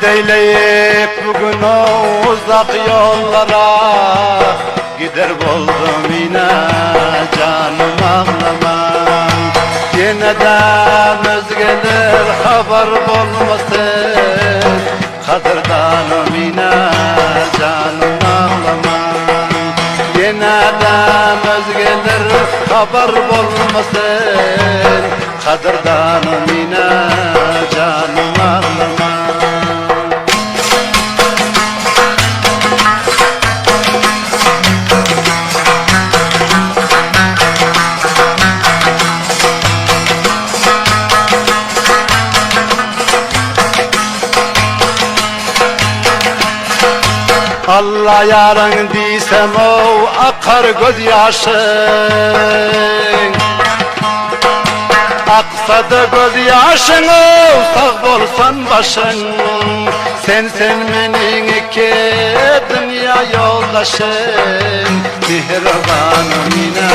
Kast eyleyip bugün o uzak yollara gider buldum yine canım ağlamam. Yine de özgeler haber bulmasın, kadırdanım yine canım ağlamam. Yine de özgeler haber bulmasın, kadırdanım yine canım ağlamam. Allah yarın diysem o akar gözyaşın, aksa da gözyaşın o sağ bolsan başın. Sen benim iki dünya yoldaşın, mihribanım yine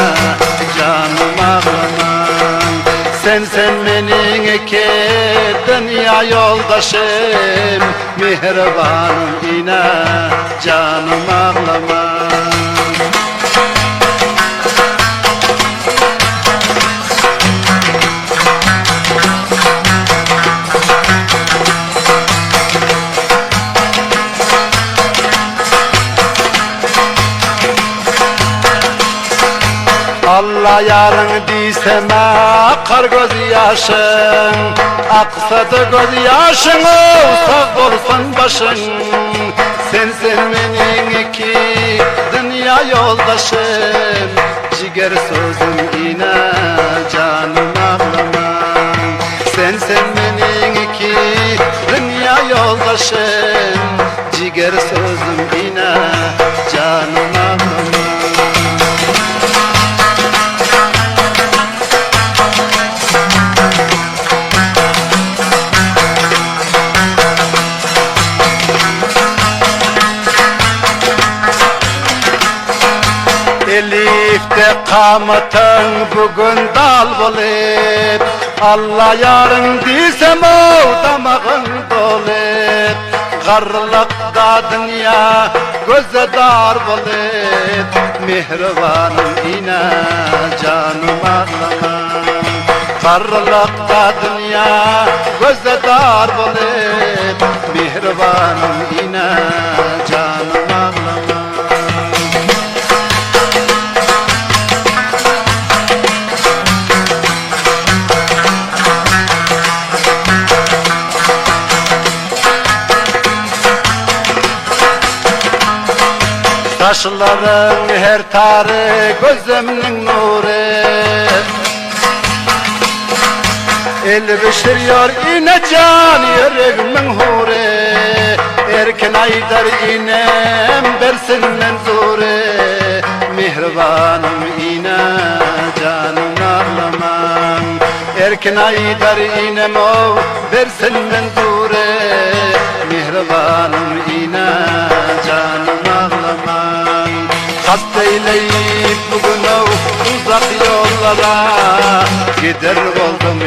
canım ağlamam. Sen benim iki dünya yoldaşım, mihribanım yine canım ağlamam. Allah yarın diysem akar gözyaşın, aksa da gözyaşın o sağ olsun başın. Sen benim iki dünya yoldaşım, ciger sözüm yine canım ağlamam. Sen benim iki dünya yoldaşım, ciger sözüm yine canım ağlamam. Elif'te kamatın bugün dal bolup, Allah yarın diysem o damağın dolup. Garlıkta dünya göze dar bolup, mihribanım yine canım ağlamam. Garlıkta dünya göze dar bolup, mihribanım yine canım ağlamam. Taşların her tarı gözümün nuru, elbiştiriyor yine can yüreğimin huri. Erken aydar inem versin menzuri, mihribanım yine canım ağlamam. Erken aydar inem o versin menzuri, mihribanım yine canım ağlamam. Kast eyleyip bugün o uzak yollara gider oldum